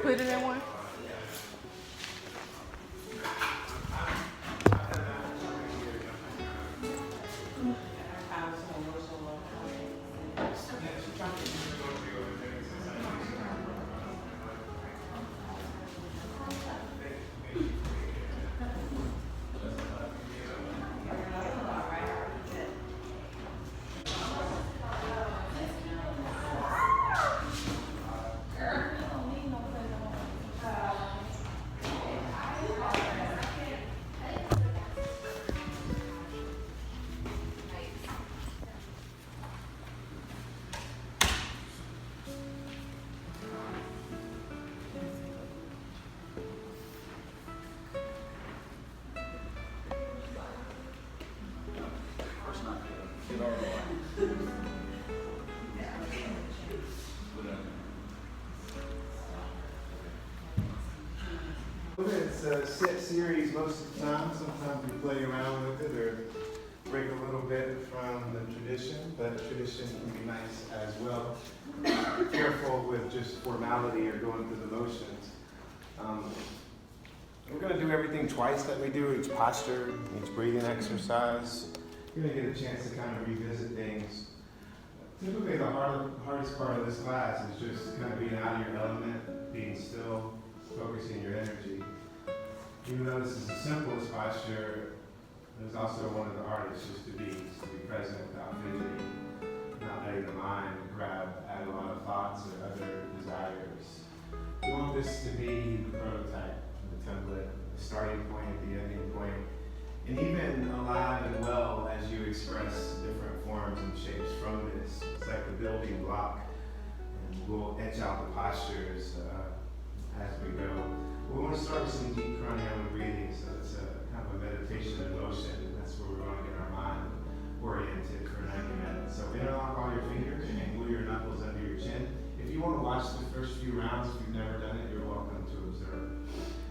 put it in one? It's a set series most of the time. Sometimes we play around with it or break a little bit from the tradition, but tradition can be nice as well. Be careful with just formality or going through the motions. We're going to do everything twice that we do, each posture, each breathing exercise. You're going to get a chance to kind of revisit things. Typically, the hardest part of this class is just kind of being out of your element, being still, focusing your energy. Even though this is the simplest posture, it's also one of the hardest, just to be present without fidgeting, not letting the mind add a lot of thoughts or other desires. We want this to be the prototype, the template, the starting point, the ending point, and even alive and well as you express different forms and shapes from this. It's like the building block, and we'll etch out the postures as we go. We want to start with some deep pranayama breathing, so it's a kind of a meditation in motion, and that's where we're going to get our mind oriented for 90 minutes. So interlock all your fingers and glue your knuckles under your chin. If you want to watch the first few rounds, if you've never done it, you're welcome to observe.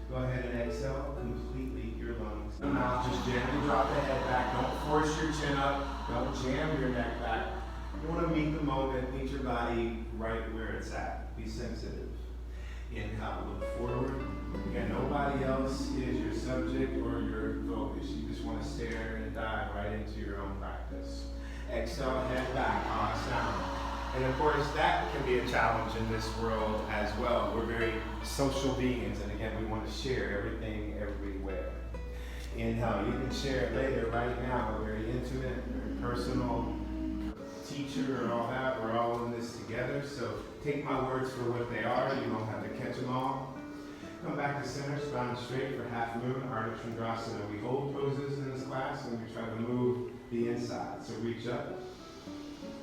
Go ahead and exhale completely your lungs. The mouth, just gently drop the head back. Don't force your chin up. Don't jam your neck back. You want to meet the moment, meet your body right where it's at. Be sensitive. Inhale, look forward. Again, nobody else is your subject or your focus. You just want to stare and dive right into your own practice. Exhale, head back, sound. And of course, that can be a challenge in this world as well. We're very social beings, and again, we want to share everything everywhere. Inhale, you can share it later, right now, very intimate, very personal. Teacher or all that, we're all in this together, so take my words for what they are. You don't have to catch them all. Come back to center, spine straight for half moon, Ardha Chandrasana. We hold poses in this class and we try to move the inside. So reach up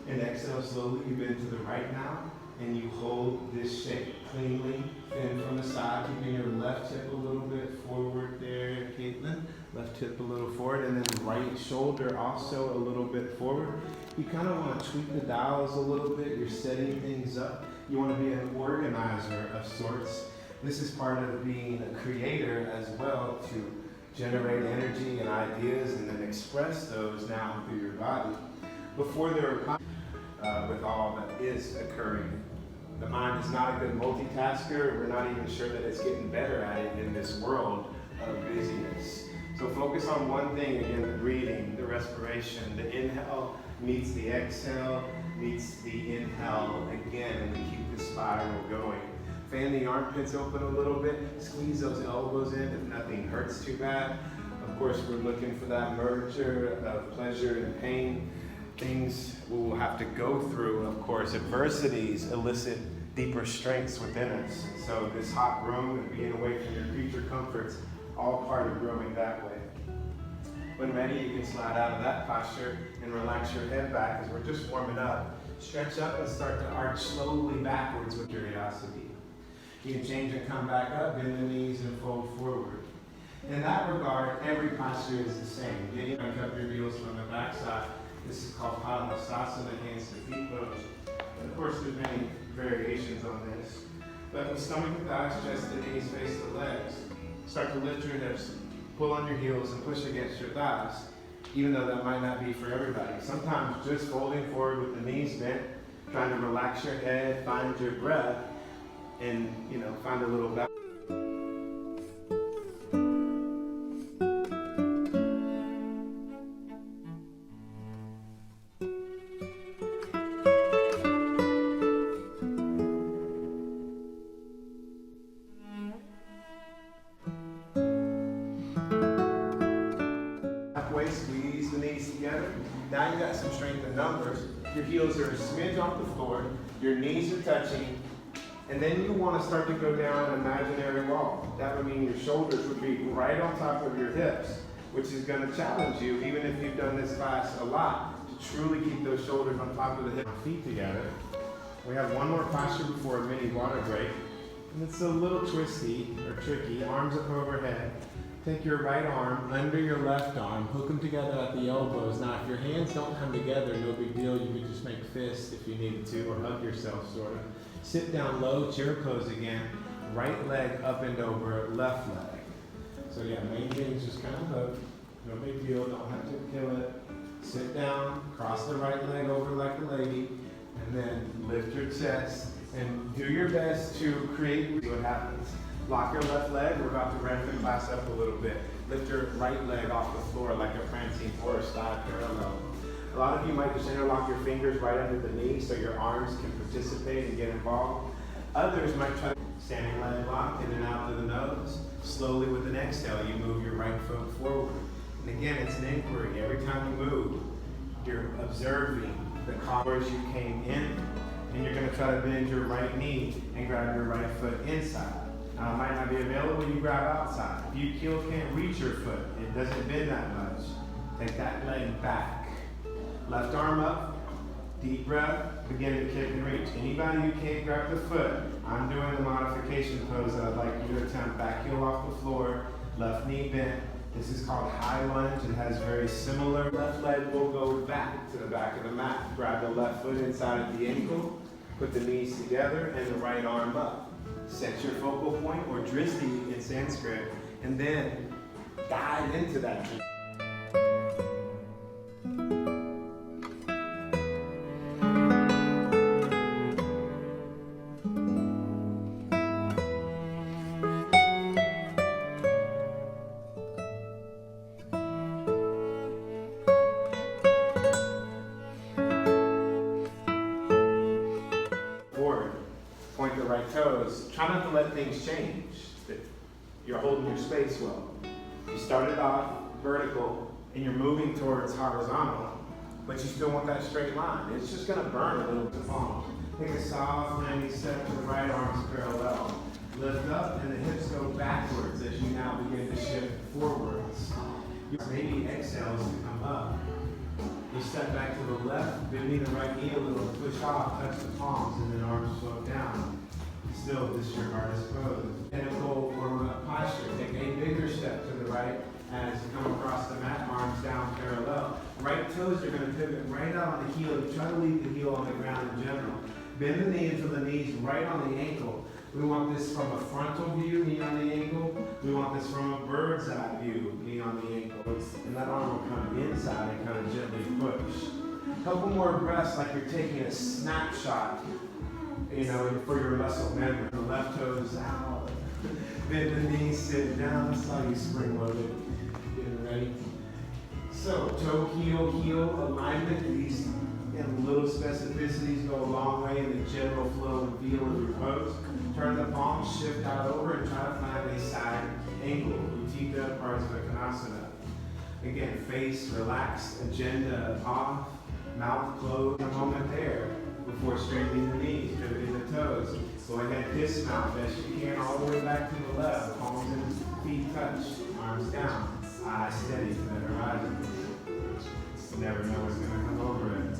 and exhale slowly. You bend to the right now and you hold this shape cleanly, thin from the side, keeping your left hip a little bit forward there, Caitlin. Left hip a little forward, and then right shoulder also a little bit forward. You kind of want to tweak the dials a little bit. You're setting things up. You want to be an organizer of sorts. This is part of being a creator as well, to generate energy and ideas and then express those now through your body. Before they're with all that is occurring. The mind is not a good multitasker. We're not even sure that it's getting better at it in this world of busyness. So focus on one thing, again, the breathing, the respiration. The inhale meets the exhale, meets the inhale again, and we keep the spiral going. Fan the armpits open a little bit, squeeze those elbows in if nothing hurts too bad. Of course, we're looking for that merger of pleasure and pain. Things we will have to go through, of course. Adversities elicit deeper strengths within us. So this hot room and being away from your creature comforts, all part of growing that way. When ready, you can slide out of that posture and relax your head back as we're just warming up. Stretch up and start to arch slowly backwards with curiosity. You can change and come back up, bend the knees and fold forward. In that regard, every posture is the same. Getting back up your heels from the backside. This is called Padmasana, hands to feet pose. And of course, there's many variations on this. But with stomach to thighs, chest to knees, face to legs. Start to lift your hips, pull on your heels, and push against your thighs, even though that might not be for everybody. Sometimes just folding forward with the knees bent, trying to relax your head, find your breath, and, find a little balance. Halfway, squeeze the knees together. Now you got some strength in numbers. Your heels are a smidge off the floor. Your knees are touching. And then you want to start to go down an imaginary wall. That would mean your shoulders would be right on top of your hips, which is going to challenge you, even if you've done this class a lot, to truly keep those shoulders on top of the hips. Feet together. We have one more posture before a mini water break. And it's a little twisty or tricky. Arms up overhead. Take your right arm under your left arm, hook them together at the elbows. Now, if your hands don't come together, no big deal. You could just make fists if you needed to, or hug yourself, sort of. Sit down low, chair pose again. Right leg up and over, left leg. So yeah, main thing is just kind of hook. No big deal, don't have to kill it. Sit down, cross the right leg over like a lady, and then lift your chest. And do your best to create, see what happens. Lock your left leg. We're about to ramp the class up a little bit. Lift your right leg off the floor like a prancing horse, thigh parallel. A lot of you might just interlock your fingers right under the knee so your arms can participate and get involved. Others might try standing leg lock in and out to the nose. Slowly with an exhale, you move your right foot forward. And again, it's an inquiry. Every time you move, you're observing the corners you came in, and you're going to try to bend your right knee and grab your right foot inside. Now, it might not be available, you grab outside. If you can't reach your foot, it doesn't bend that much, take that leg back. Left arm up, deep breath, begin to kick and reach. Anybody who can't grab the foot, I'm doing the modification pose that I'd like you to attempt. Back heel off the floor, left knee bent. This is called high lunge. It has very similar. Left leg will go back to the back of the mat. Grab the left foot inside of the ankle, put the knees together, and the right arm up. Set your focal point, or drishti in Sanskrit, and then dive into that. Point the right toes. Try not to let things change. You're holding your space well. You started off vertical and you're moving towards horizontal, but you still want that straight line. It's just going to burn a little bit long. Take a soft landing step to the right, arms parallel. Lift up and the hips go backwards as you now begin to shift forwards. Maybe exhales to come up. You step back to the left, bending the right knee a little, push off, touch the palms, and then arms float down. Still, this is your hardest pose. Pinnacle warm-up posture. Take a bigger step to the right as you come across the mat, arms down parallel. Right toes are going to pivot right out on the heel. You try to leave the heel on the ground in general. Bend the knee until the knee's right on the ankle. We want this from a frontal view, knee on the ankle. We want this from a bird's eye view, knee on the ankle. And that arm will come inside and kind of gently push. A couple more breaths like you're taking a snapshot, for your muscle memory. The left toes out. Bend the knees, sit down. That's how you spring loaded. Getting ready. So, toe, heel alignment. These little specificities go a long way in the general flow and feel of your pose. Turn the palms, shift out over, and try to find a side angle. Utthita Parsvakonasana. Again, face relaxed, agenda off, mouth closed. A moment there before straightening the knees, pivoting the toes. Go ahead, dismount best you can all the way back to the left. Palms and feet touch, arms down, eyes steady to the horizon. You never know what's going to come over it.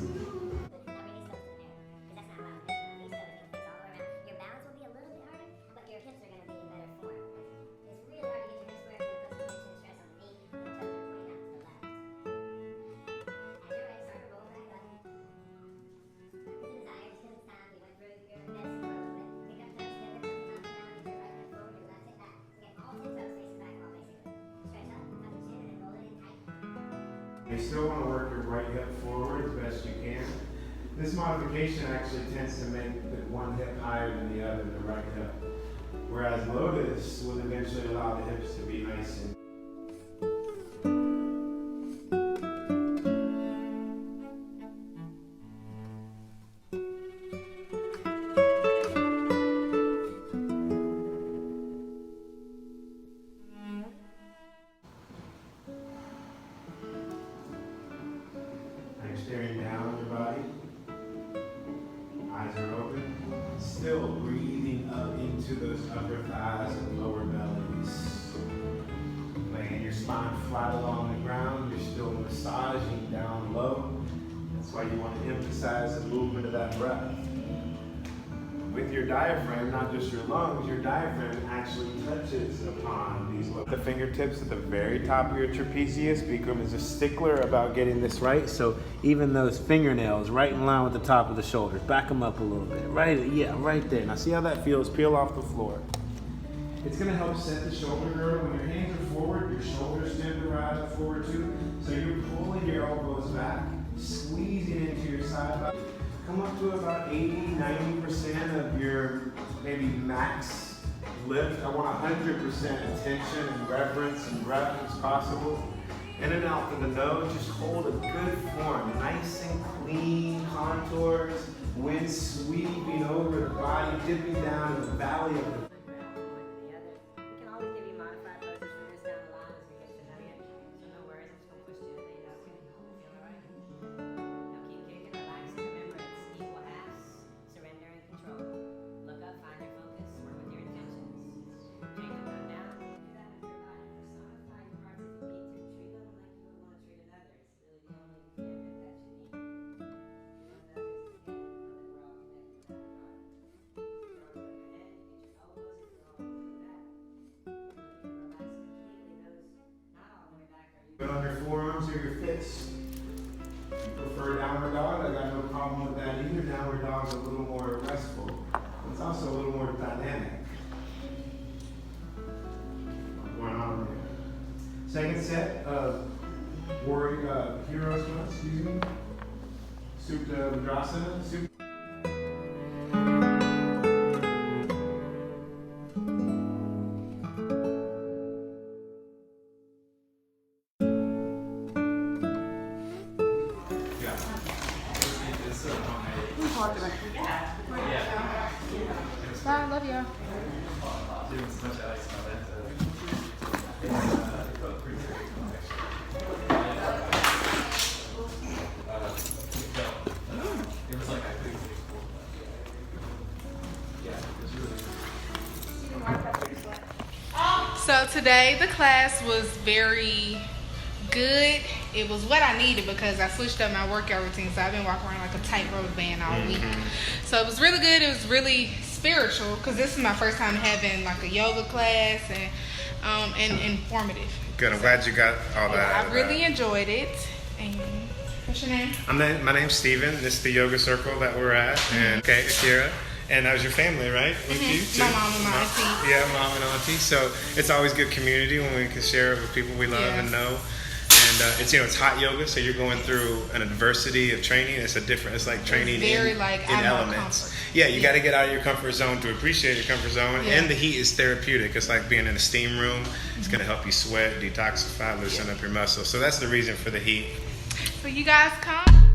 You still want to work your right hip forward as best you can. This modification actually tends to make the one hip higher than the other, the right hip. Whereas Lotus will eventually allow the hips to be nice and staring down your body. Eyes are open. Still breathing up into those upper thighs and lower bellies. Laying your spine flat along the ground. You're still massaging down low. That's why you want to emphasize the movement of that breath. With your diaphragm, not just your lungs, your diaphragm actually touches upon these low. The fingertips at the very top of your trapezius. Bikram is a stickler about getting this right. So even those fingernails right in line with the top of the shoulders. Back them up a little bit. Right, yeah, right there. Now see how that feels? Peel off the floor. It's going to help set the shoulder girdle. When your hands are forward, your shoulders tend to rise up forward too. So you're pulling your elbows back, squeezing into your side body. Come up to about 80-90% of your maybe max lift. I want 100% attention and reverence and breath as possible. In and out through the nose, just hold a good form. Nice and clean contours. Wind sweeping over the body, dipping down in the valley of the on your forearms or your fists. If you prefer downward dog, I got no problem with that either. Downward dog is a little more restful. It's also a little more dynamic. Going on there. Second set of warrior heroes, excuse me. Supta Vidrasana. Bye, love y'all. So today the class was very good. It was what I needed because I switched up my workout routine. So I've been walking around like a tightrope band all week. So it was really good. It was really spiritual because this is my first time having like a yoga class and informative. Good. I'm glad you got all that. I really enjoyed it. And what's your name? My name's Steven. This is the yoga circle that we're at. And okay, Akira. And that was your family, right? With you too? My mom and my auntie. Yeah, mom and auntie. So it's always good community when we can share it with people we love and know. And it's hot yoga, so you're going through an adversity of training. It's like training in elements. Yeah, you got to get out of your comfort zone to appreciate your comfort zone. And the heat is therapeutic. It's like being in a steam room. It's going to help you sweat, detoxify, loosen up your muscles. So that's the reason for the heat. So you guys come.